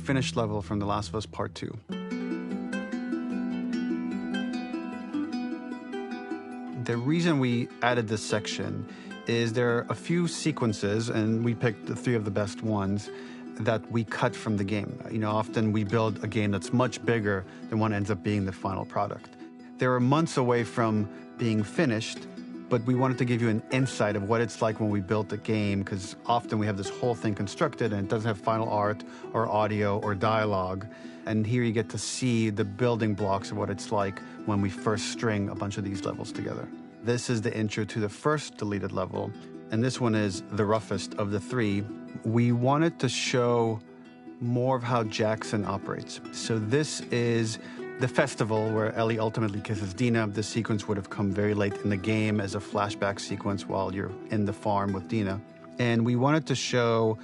finished level from The Last of Us Part 2. The reason we added this section is there are a few sequences, and we picked the 3 of the best ones, that we cut from the game. Often we build a game that's much bigger than what ends up being the final product. They were months away from being finished, but we wanted to give you an insight of what it's like when we built a game, because often we have this whole thing constructed and it doesn't have final art or audio or dialogue. And here you get to see the building blocks of what it's like when we first string a bunch of these levels together. This is the intro to the first deleted level, and this one is the roughest of the 3. We wanted to show more of how Jackson operates. So this is the festival where Ellie ultimately kisses Dina. This sequence would have come very late in the game as a flashback sequence while you're in the farm with Dina. And we wanted to show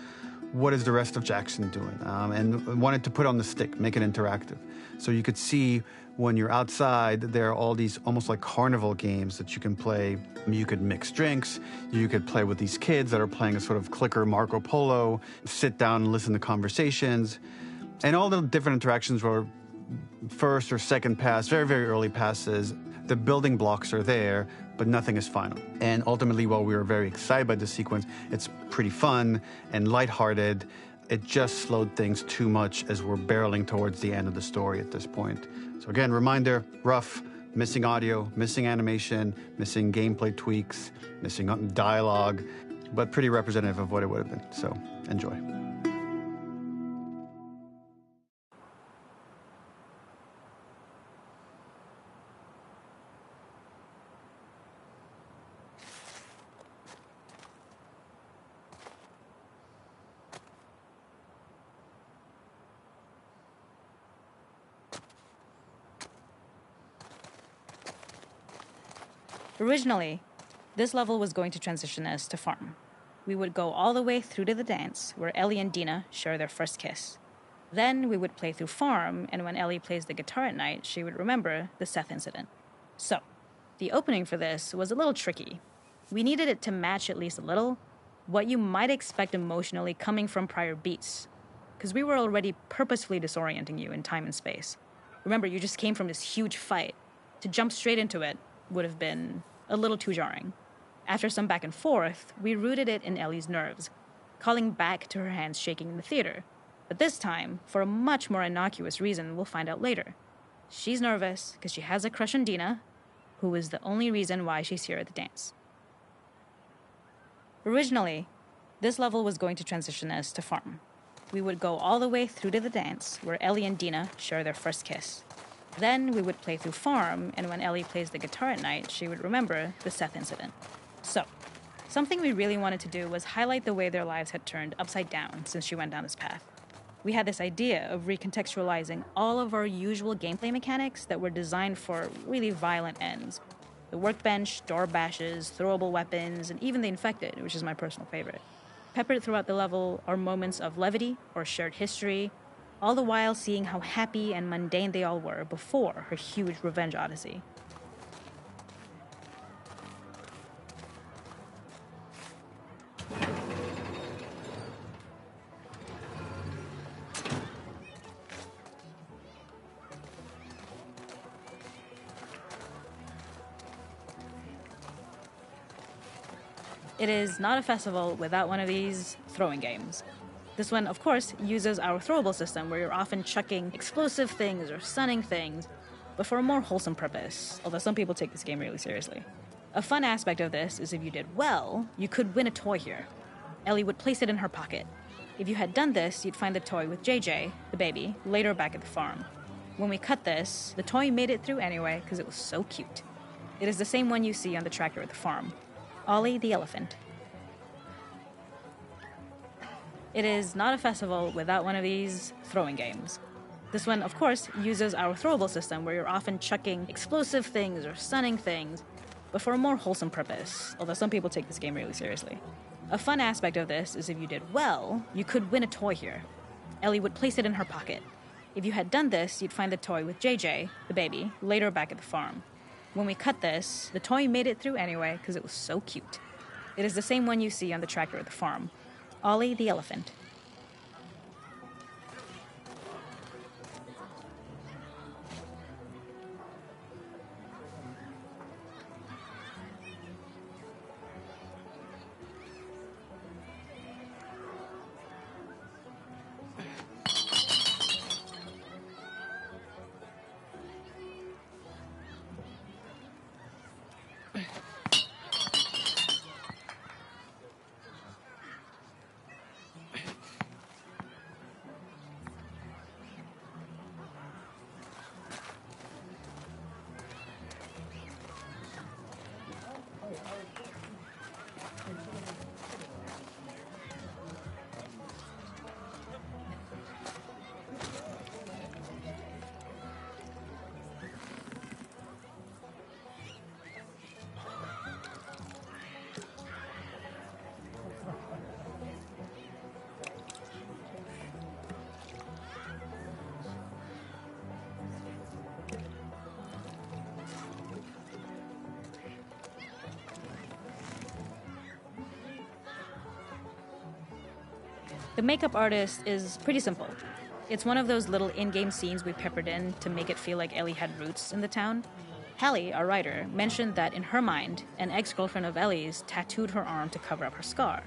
what is the rest of Jackson doing, and wanted to put on the stick, make it interactive. So you could see when you're outside, there are all these almost like carnival games that you can play. You could mix drinks, you could play with these kids that are playing a sort of clicker Marco Polo, sit down and listen to conversations. And all the different interactions were first or second pass, very, very early passes. The building blocks are there, but nothing is final. And ultimately, while we were very excited by this sequence, it's pretty fun and lighthearted. It just slowed things too much as we're barreling towards the end of the story at this point. So again, reminder, rough, missing audio, missing animation, missing gameplay tweaks, missing dialogue, but pretty representative of what it would have been. So enjoy. Originally, this level was going to transition us to farm. We would go all the way through to the dance, where Ellie and Dina share their first kiss. Then we would play through farm, and when Ellie plays the guitar at night, she would remember the Seth incident. So, the opening for this was a little tricky. We needed it to match at least a little what you might expect emotionally coming from prior beats, because we were already purposefully disorienting you in time and space. Remember, you just came from this huge fight. To jump straight into it would have been a little too jarring. After some back and forth, we rooted it in Ellie's nerves, calling back to her hands shaking in the theater. But this time, for a much more innocuous reason we'll find out later. She's nervous because she has a crush on Dina, who is the only reason why she's here at the dance. Originally, this level was going to transition us to farm. We would go all the way through to the dance, where Ellie and Dina share their first kiss. Then we would play through farm, and when Ellie plays the guitar at night, she would remember the Seth incident. So, something we really wanted to do was highlight the way their lives had turned upside down since she went down this path. We had this idea of recontextualizing all of our usual gameplay mechanics that were designed for really violent ends. The workbench, door bashes, throwable weapons, and even the infected, which is my personal favorite. Peppered throughout the level are moments of levity or shared history, all the while seeing how happy and mundane they all were before her huge revenge odyssey. It is not a festival without one of these throwing games. This one, of course, uses our throwable system where you're often chucking explosive things or stunning things, but for a more wholesome purpose, although some people take this game really seriously. A fun aspect of this is if you did well, you could win a toy here. Ellie would place it in her pocket. If you had done this, you'd find the toy with JJ, the baby, later back at the farm. When we cut this, the toy made it through anyway because it was so cute. It is the same one you see on the tractor at the farm. Ollie the elephant. It is not a festival without one of these throwing games. This one, of course, uses our throwable system where you're often chucking explosive things or stunning things, but for a more wholesome purpose, although some people take this game really seriously. A fun aspect of this is if you did well, you could win a toy here. Ellie would place it in her pocket. If you had done this, you'd find the toy with JJ, the baby, later back at the farm. When we cut this, the toy made it through anyway because it was so cute. It is the same one you see on the tractor at the farm. Ollie the elephant. The makeup artist is pretty simple. It's one of those little in-game scenes we peppered in to make it feel like Ellie had roots in the town. Hallie, our writer, mentioned that in her mind, an ex-girlfriend of Ellie's tattooed her arm to cover up her scar.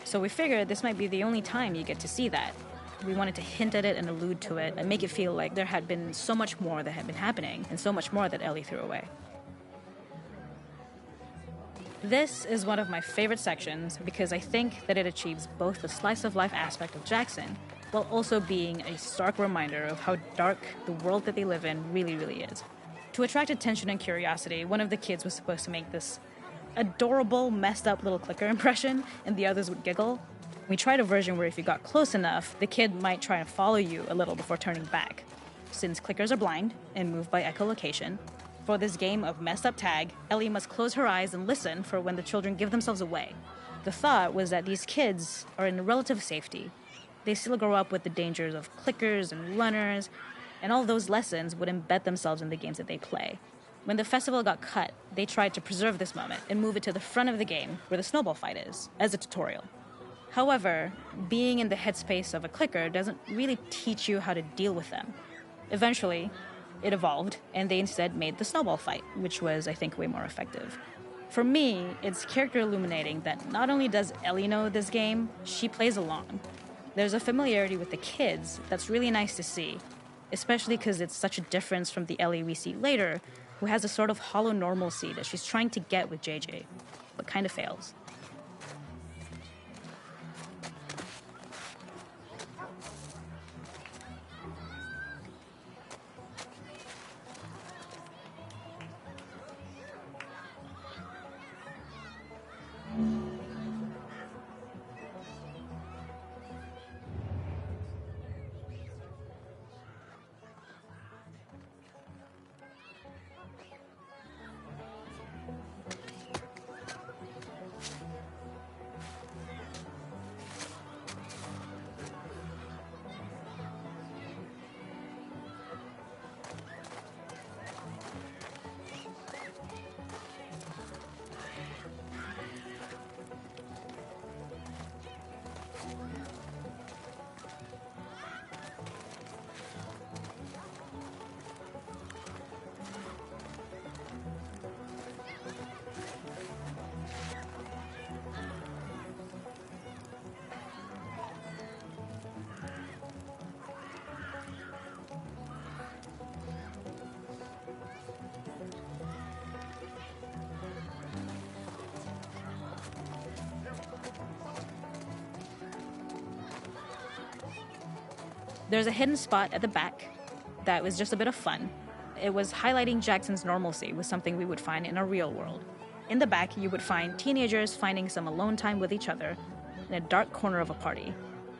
So we figured this might be the only time you get to see that. We wanted to hint at it and allude to it and make it feel like there had been so much more that had been happening and so much more that Ellie threw away. This is one of my favorite sections because I think that it achieves both the slice-of-life aspect of Jackson while also being a stark reminder of how dark the world that they live in really, really is. To attract attention and curiosity, one of the kids was supposed to make this adorable, messed up little clicker impression, and the others would giggle. We tried a version where if you got close enough, the kid might try and follow you a little before turning back. Since clickers are blind and move by echolocation, for this game of messed up tag, Ellie must close her eyes and listen for when the children give themselves away. The thought was that these kids are in relative safety. They still grow up with the dangers of clickers and runners, and all those lessons would embed themselves in the games that they play. When the festival got cut, they tried to preserve this moment and move it to the front of the game where the snowball fight is, as a tutorial. However, being in the headspace of a clicker doesn't really teach you how to deal with them. Eventually, it evolved, and they instead made the snowball fight, which was, I think, way more effective. For me, it's character illuminating that not only does Ellie know this game, she plays along. There's a familiarity with the kids that's really nice to see, especially because it's such a difference from the Ellie we see later, who has a sort of hollow normalcy that she's trying to get with JJ, but kind of fails. There's a hidden spot at the back that was just a bit of fun. It was highlighting Jackson's normalcy with something we would find in a real world. In the back, you would find teenagers finding some alone time with each other in a dark corner of a party.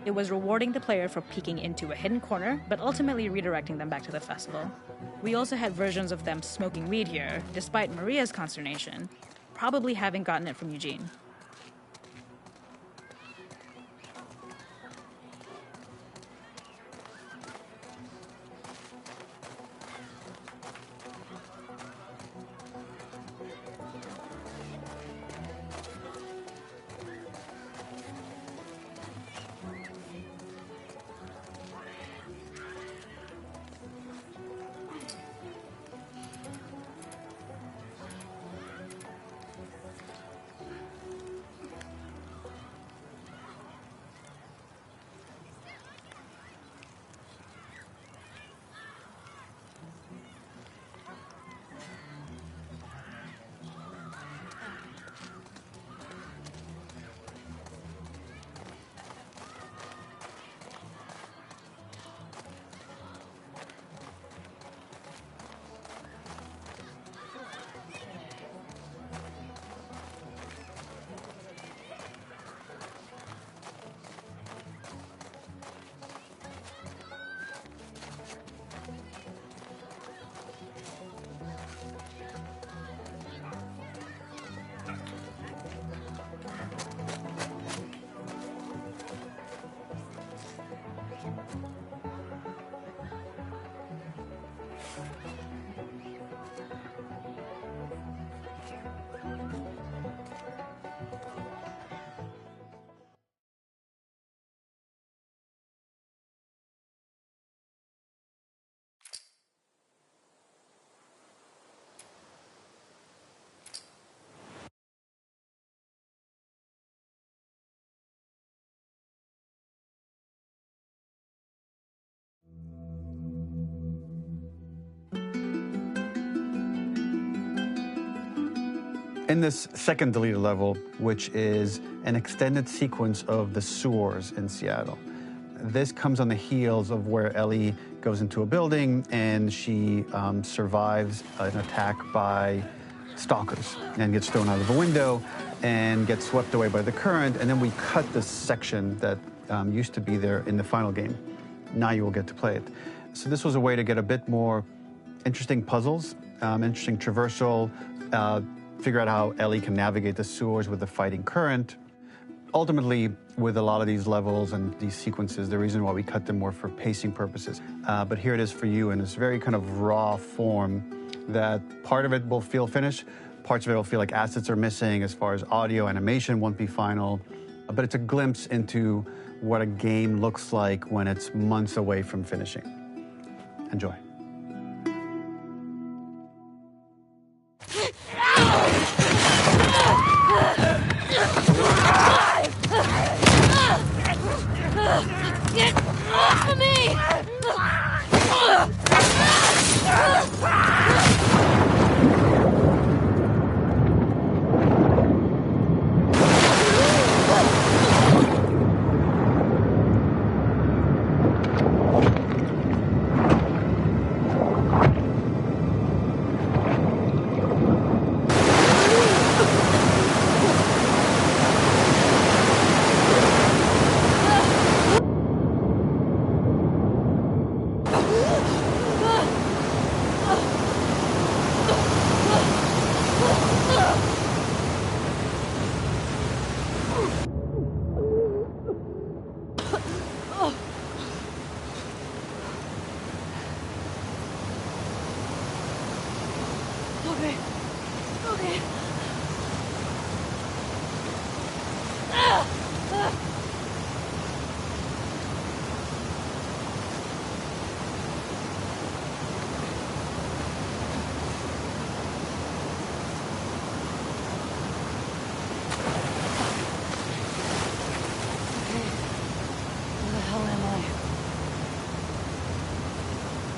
It was rewarding the player for peeking into a hidden corner, but ultimately redirecting them back to the festival. We also had versions of them smoking weed here, despite Maria's consternation, probably having gotten it from Eugene. In this second deleted level, which is an extended sequence of the sewers in Seattle, this comes on the heels of where Ellie goes into a building and she survives an attack by stalkers and gets thrown out of a window and gets swept away by the current. And then we cut this section that used to be there in the final game. Now you will get to play it. So this was a way to get a bit more interesting puzzles, interesting traversal, figure out how Ellie can navigate the sewers with the fighting current. Ultimately, with a lot of these levels and these sequences, the reason why we cut them were for pacing purposes. But here it is for you in this very kind of raw form that part of it will feel finished, parts of it will feel like assets are missing as far as audio, animation won't be final. But it's a glimpse into what a game looks like when it's months away from finishing. Enjoy. Get off of me! Okay.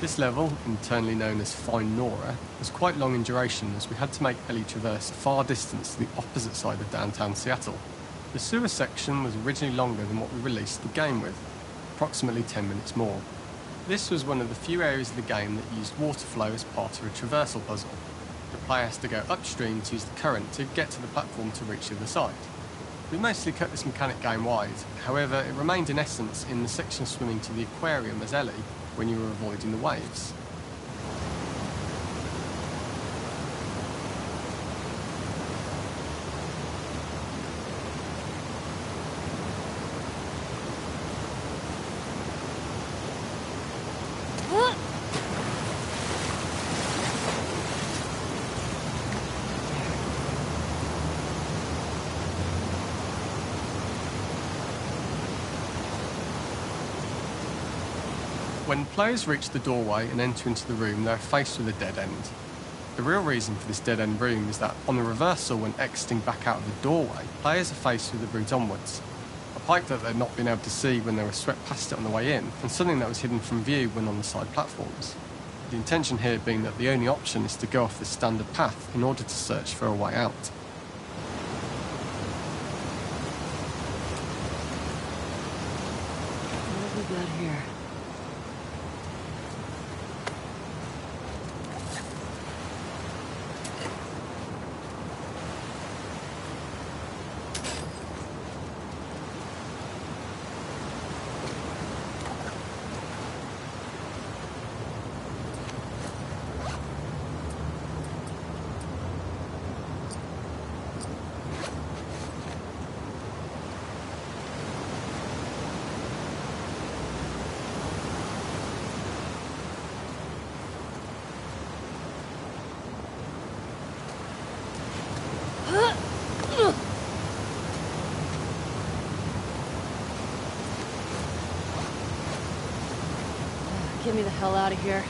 This level, internally known as Find Nora, was quite long in duration as we had to make Ellie traverse a far distance to the opposite side of downtown Seattle. The sewer section was originally longer than what we released the game with, approximately 10 minutes more. This was one of the few areas of the game that used water flow as part of a traversal puzzle. The player has to go upstream to use the current to get to the platform to reach the other side. We mostly cut this mechanic game-wide, however it remained in essence in the section swimming to the aquarium as Ellie, when you were avoiding the waves. When players reach the doorway and enter into the room, they are faced with a dead end. The real reason for this dead-end room is that on the reversal, when exiting back out of the doorway, players are faced with the route onwards. A pipe that they'd not been able to see when they were swept past it on the way in, and something that was hidden from view when on the side platforms. The intention here being that the only option is to go off the standard path in order to search for a way out. What have we got here? Get me the hell out of here.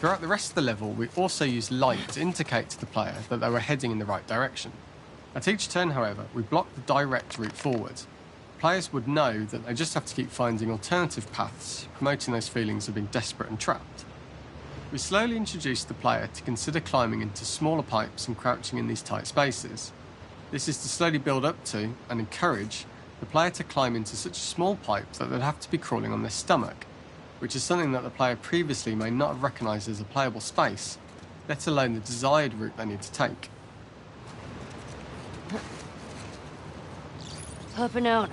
Throughout the rest of the level, we also used light to indicate to the player that they were heading in the right direction. At each turn, however, we blocked the direct route forward. Players would know that they just have to keep finding alternative paths, promoting those feelings of being desperate and trapped. We slowly introduced the player to consider climbing into smaller pipes and crouching in these tight spaces. This is to slowly build up to, and encourage, the player to climb into such a small pipe that they'd have to be crawling on their stomach, which is something that the player previously may not have recognised as a playable space, let alone the desired route they need to take. Up and out.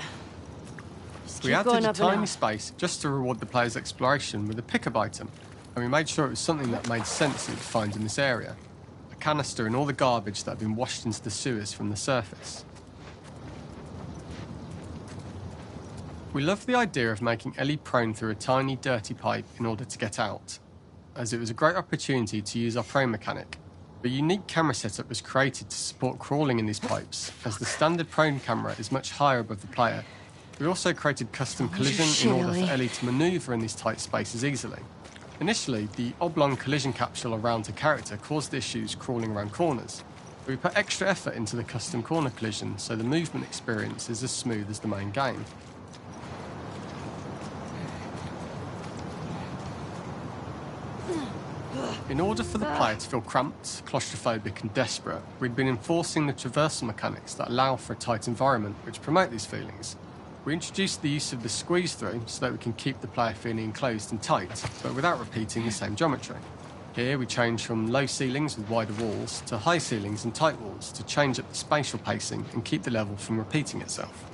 Just We keep going added a up and tiny out. space just to reward the player's exploration with a pickup item, and we made sure it was something that made sense that you'd find in this area. A canister and all the garbage that had been washed into the sewers from the surface. We loved the idea of making Ellie prone through a tiny, dirty pipe in order to get out, as it was a great opportunity to use our prone mechanic. A unique camera setup was created to support crawling in these pipes, as the standard prone camera is much higher above the player. We also created custom collision in order for Ellie to manoeuvre in these tight spaces easily. Initially, the oblong collision capsule around her character caused issues crawling around corners. We put extra effort into the custom corner collision, so the movement experience is as smooth as the main game. In order for the player to feel cramped, claustrophobic and desperate, we'd been enforcing the traversal mechanics that allow for a tight environment which promote these feelings. We introduced the use of the squeeze through so that we can keep the player feeling enclosed and tight, but without repeating the same geometry. Here we change from low ceilings with wider walls to high ceilings and tight walls to change up the spatial pacing and keep the level from repeating itself.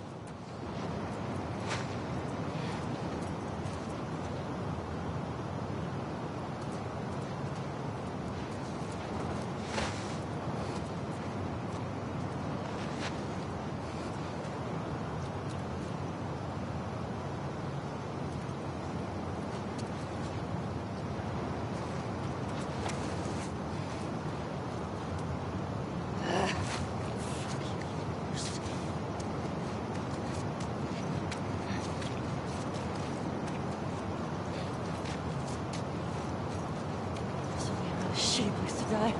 Shitty place to die.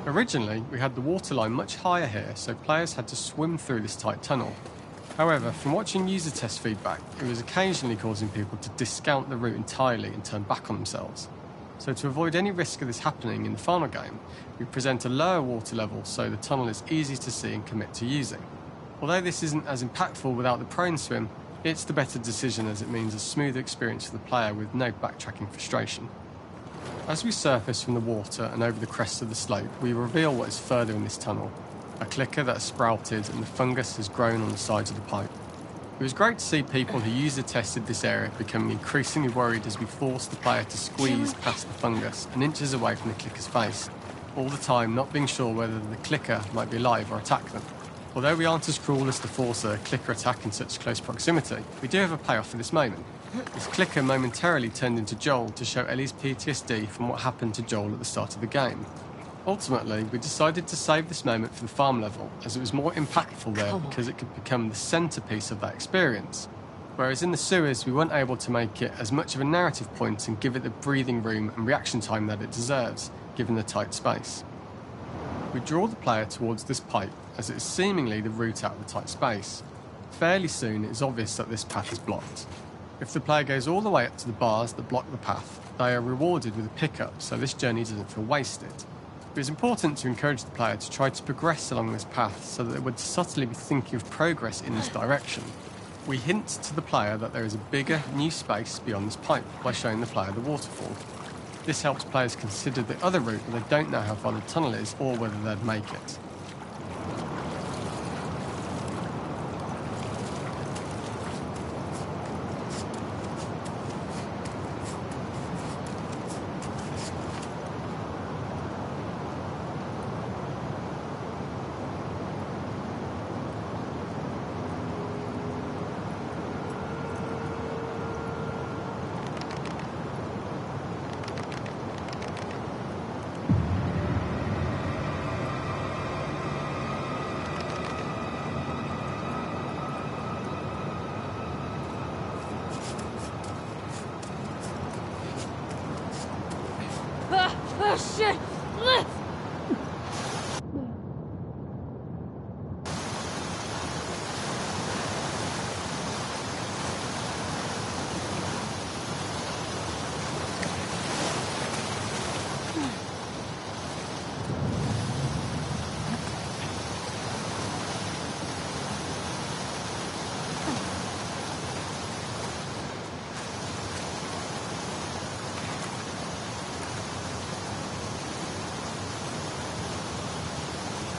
Originally, we had the waterline much higher here, so players had to swim through this tight tunnel. However, from watching user test feedback, it was occasionally causing people to discount the route entirely and turn back on themselves. So to avoid any risk of this happening in the final game, we present a lower water level so the tunnel is easy to see and commit to using. Although this isn't as impactful without the prone swim, it's the better decision as it means a smoother experience for the player with no backtracking frustration. As we surface from the water and over the crest of the slope, we reveal what is further in this tunnel. A clicker that has sprouted and the fungus has grown on the sides of the pipe. It was great to see people who user-tested this area becoming increasingly worried as we forced the player to squeeze past the fungus and inches away from the clicker's face, all the time not being sure whether the clicker might be alive or attack them. Although we aren't as cruel as to force a clicker attack in such close proximity, we do have a payoff for this moment. This clicker momentarily turned into Joel to show Ellie's PTSD from what happened to Joel at the start of the game. Ultimately, we decided to save this moment for the farm level, as it was more impactful there because it could become the centrepiece of that experience. Whereas in the sewers, we weren't able to make it as much of a narrative point and give it the breathing room and reaction time that it deserves, given the tight space. We draw the player towards this pipe, as it is seemingly the route out of the tight space. Fairly soon, it is obvious that this path is blocked. If the player goes all the way up to the bars that block the path, they are rewarded with a pickup, so this journey doesn't feel wasted. It was important to encourage the player to try to progress along this path so that they would subtly be thinking of progress in this direction. We hint to the player that there is a bigger, new space beyond this pipe by showing the player the waterfall. This helps players consider the other route when they don't know how far the tunnel is or whether they'd make it. Oh, shit!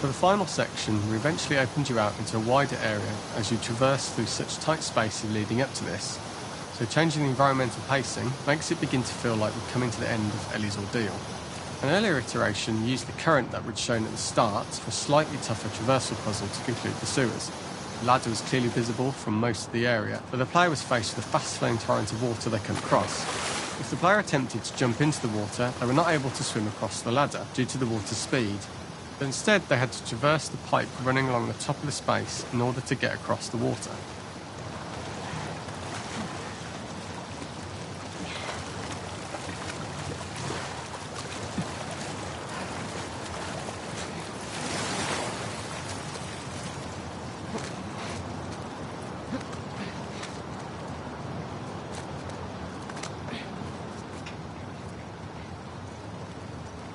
For the final section, we eventually opened you out into a wider area as you traverse through such tight spaces leading up to this, so changing the environmental pacing makes it begin to feel like we're coming to the end of Ellie's ordeal. An earlier iteration used the current that we'd shown at the start for a slightly tougher traversal puzzle to conclude the sewers. The ladder was clearly visible from most of the area, but the player was faced with a fast-flowing torrent of water they couldn't cross. If the player attempted to jump into the water, they were not able to swim across the ladder due to the water's speed, but instead they had to traverse the pipe running along the top of the space in order to get across the water.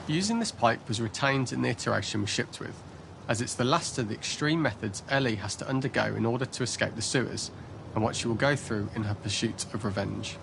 Using this pipe was retained in the iteration we shipped with, as it's the last of the extreme methods Ellie has to undergo in order to escape the sewers, and what she will go through in her pursuit of revenge.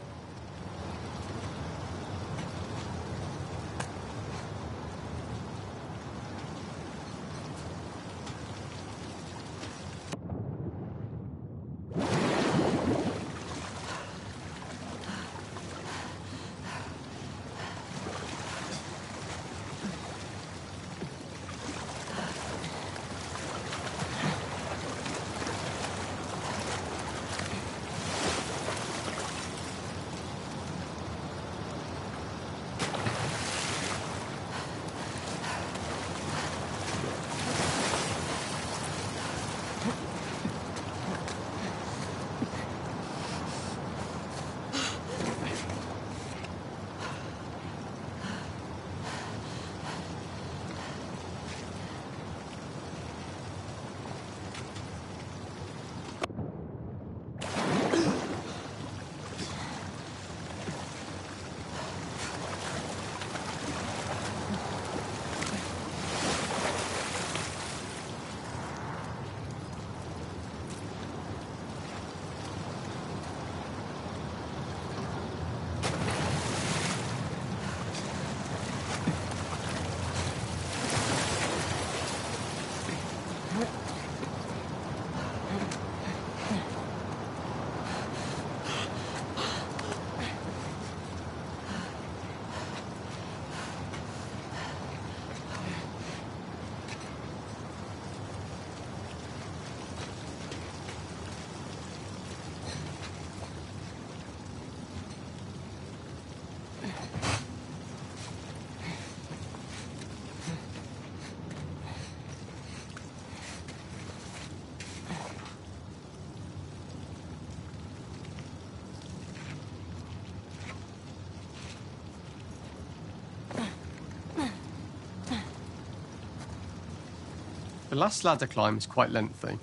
The last ladder climb is quite lengthy,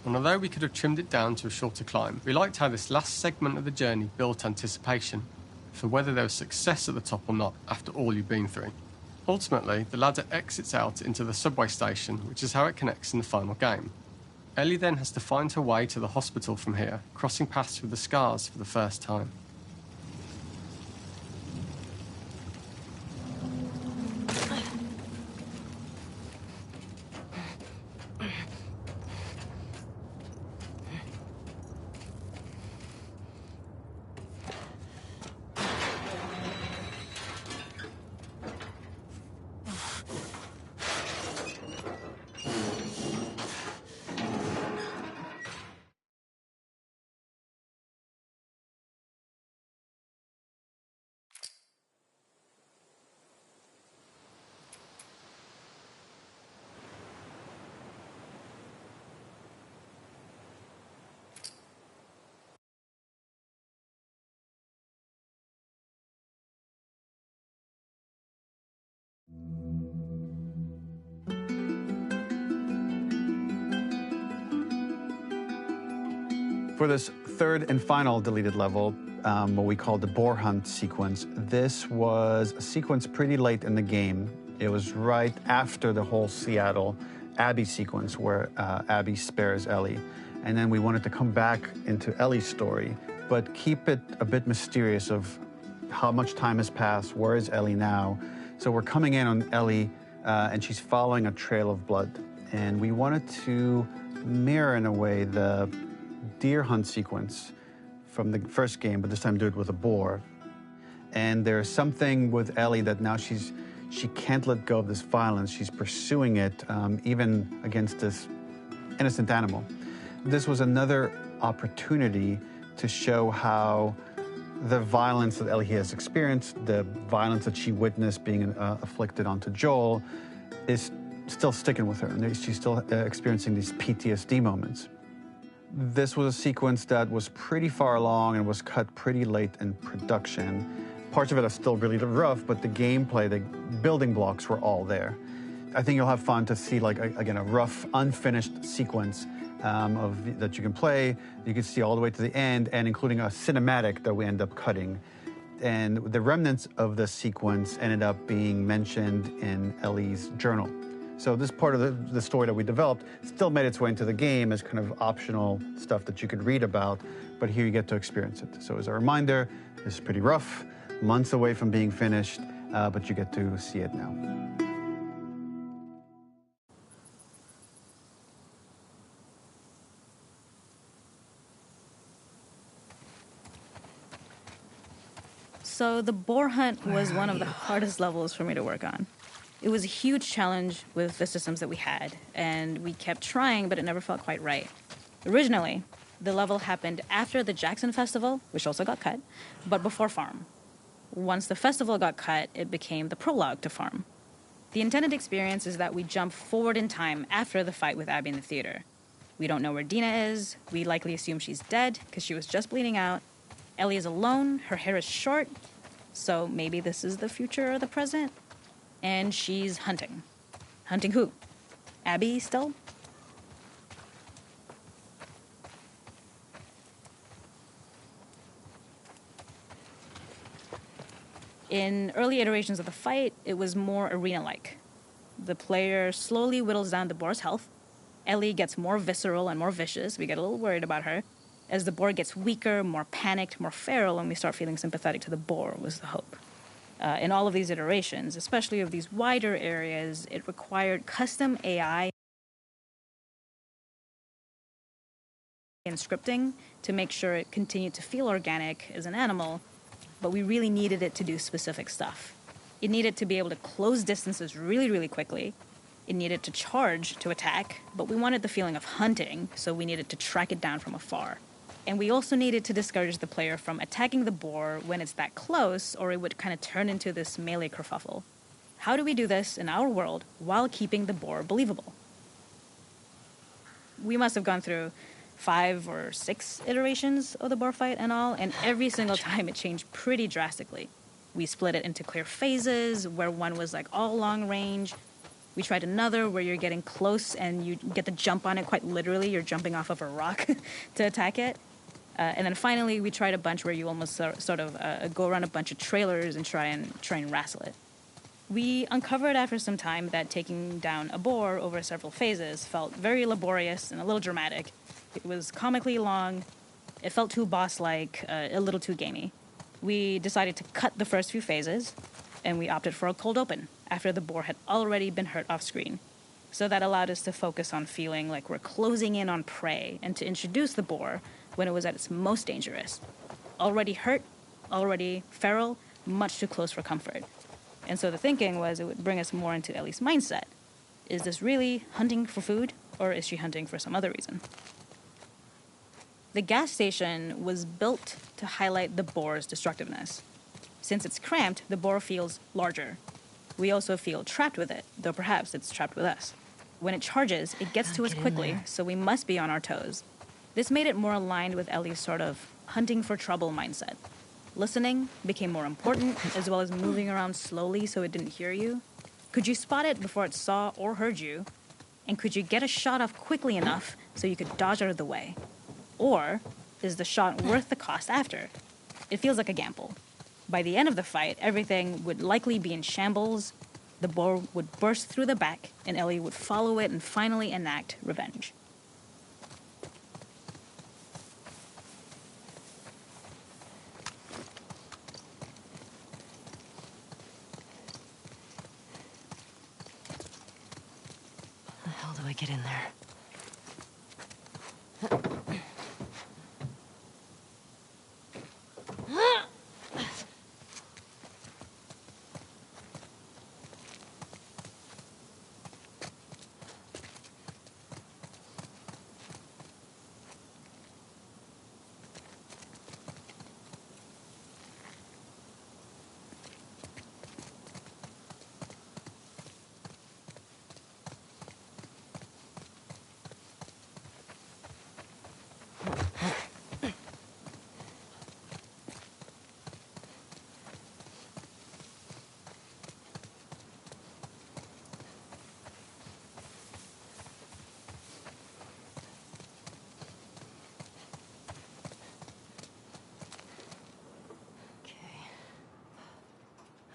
and although we could have trimmed it down to a shorter climb, we liked how this last segment of the journey built anticipation for whether there was success at the top or not after all you've been through. Ultimately, the ladder exits out into the subway station, which is how it connects in the final game. Ellie then has to find her way to the hospital from here, crossing paths with the scars for the first time. For this third and final deleted level, what we call the boar hunt sequence, this was a sequence pretty late in the game. It was right after the whole Seattle Abby sequence where Abby spares Ellie. And then we wanted to come back into Ellie's story, but keep it a bit mysterious of how much time has passed, where is Ellie now? So we're coming in on Ellie, and she's following a trail of blood. And we wanted to mirror, in a way, the deer hunt sequence from the first game, but this time do it with a boar. And there's something with Ellie that now she can't let go of this violence. She's pursuing it, even against this innocent animal. This was another opportunity to show how the violence that Ellie has experienced, the violence that she witnessed being afflicted onto Joel, is still sticking with her, and she's still experiencing these PTSD moments. This was a sequence that was pretty far along and was cut pretty late in production. Parts of it are still really rough, but the gameplay, the building blocks were all there. I think you'll have fun to see, like, again, a rough, unfinished sequence that you can play. You can see all the way to the end, and including a cinematic that we end up cutting. And the remnants of the sequence ended up being mentioned in Ellie's journal. So this part of the story that we developed still made its way into the game as kind of optional stuff that you could read about, but here you get to experience it. So as a reminder, this is pretty rough, months away from being finished, but you get to see it now. So the boar hunt was one of the hardest levels for me to work on. It was a huge challenge with the systems that we had, and we kept trying, but it never felt quite right. Originally, the level happened after the Jackson Festival, which also got cut, but before Farm. Once the festival got cut, it became the prologue to Farm. The intended experience is that we jump forward in time after the fight with Abby in the theater. We don't know where Dina is. We likely assume she's dead because she was just bleeding out. Ellie is alone. Her hair is short. So maybe this is the future or the present. And she's hunting. Hunting who? Abby still? In early iterations of the fight, it was more arena-like. The player slowly whittles down the boar's health. Ellie gets more visceral and more vicious. We get a little worried about her. As the boar gets weaker, more panicked, more feral, and we start feeling sympathetic to the boar was the hope. In all of these iterations, especially of these wider areas, it required custom AI and scripting to make sure it continued to feel organic as an animal, but we really needed it to do specific stuff. It needed to be able to close distances really, really quickly. It needed to charge to attack, but we wanted the feeling of hunting, so we needed to track it down from afar. And we also needed to discourage the player from attacking the boar when it's that close, or it would kind of turn into this melee kerfuffle. How do we do this in our world while keeping the boar believable? We must have gone through 5 or 6 iterations of the boar fight and all, and every single time it changed pretty drastically. We split it into clear phases, where one was like all long range. We tried another where you're getting close and you get to jump on it quite literally. You're jumping off of a rock to attack it. And then finally, we tried a bunch where you almost sort of go around a bunch of trailers and try and wrestle it. We uncovered after some time that taking down a boar over several phases felt very laborious and a little dramatic. It was comically long. It felt too boss-like, a little too gamey. We decided to cut the first few phases, and we opted for a cold open after the boar had already been hurt off screen. So that allowed us to focus on feeling like we're closing in on prey and to introduce the boar when it was at its most dangerous. Already hurt, already feral, much too close for comfort. And so the thinking was it would bring us more into Ellie's mindset. Is this really hunting for food, or is she hunting for some other reason? The gas station was built to highlight the boar's destructiveness. Since it's cramped, the boar feels larger. We also feel trapped with it, though perhaps it's trapped with us. When it charges, it gets to us quickly, so we must be on our toes. This made it more aligned with Ellie's sort of hunting for trouble mindset. Listening became more important, as well as moving around slowly so it didn't hear you. Could you spot it before it saw or heard you? And could you get a shot off quickly enough so you could dodge out of the way? Or is the shot worth the cost after? It feels like a gamble. By the end of the fight, everything would likely be in shambles. The boar would burst through the back, and Ellie would follow it and finally enact revenge. hell do I get in there?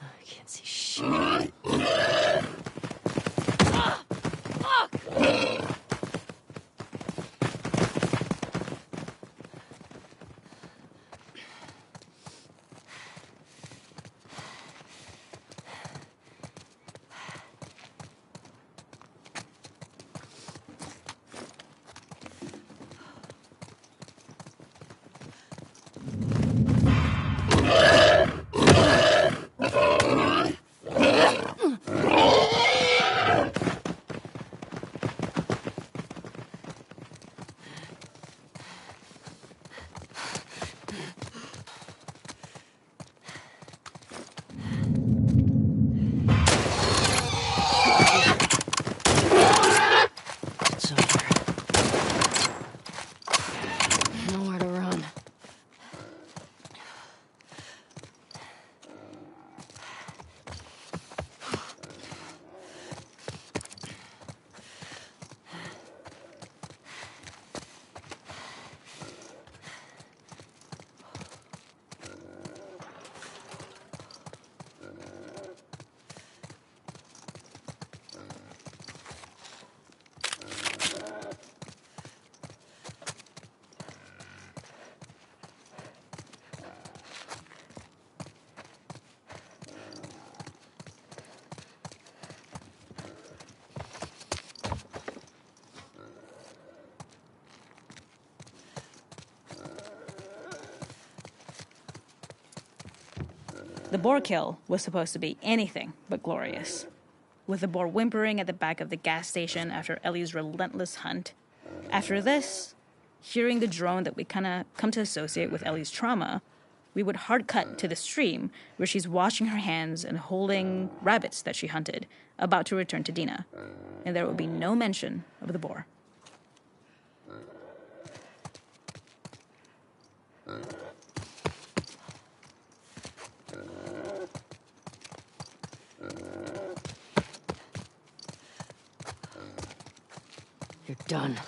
I can't see shit. It's over. Nowhere to run. The boar kill was supposed to be anything but glorious. With the boar whimpering at the back of the gas station after Ellie's relentless hunt. After this, hearing the drone that we kind of come to associate with Ellie's trauma, we would hard cut to the stream where she's washing her hands and holding rabbits that she hunted, about to return to Dina. And there would be no mention of the boar. You're done.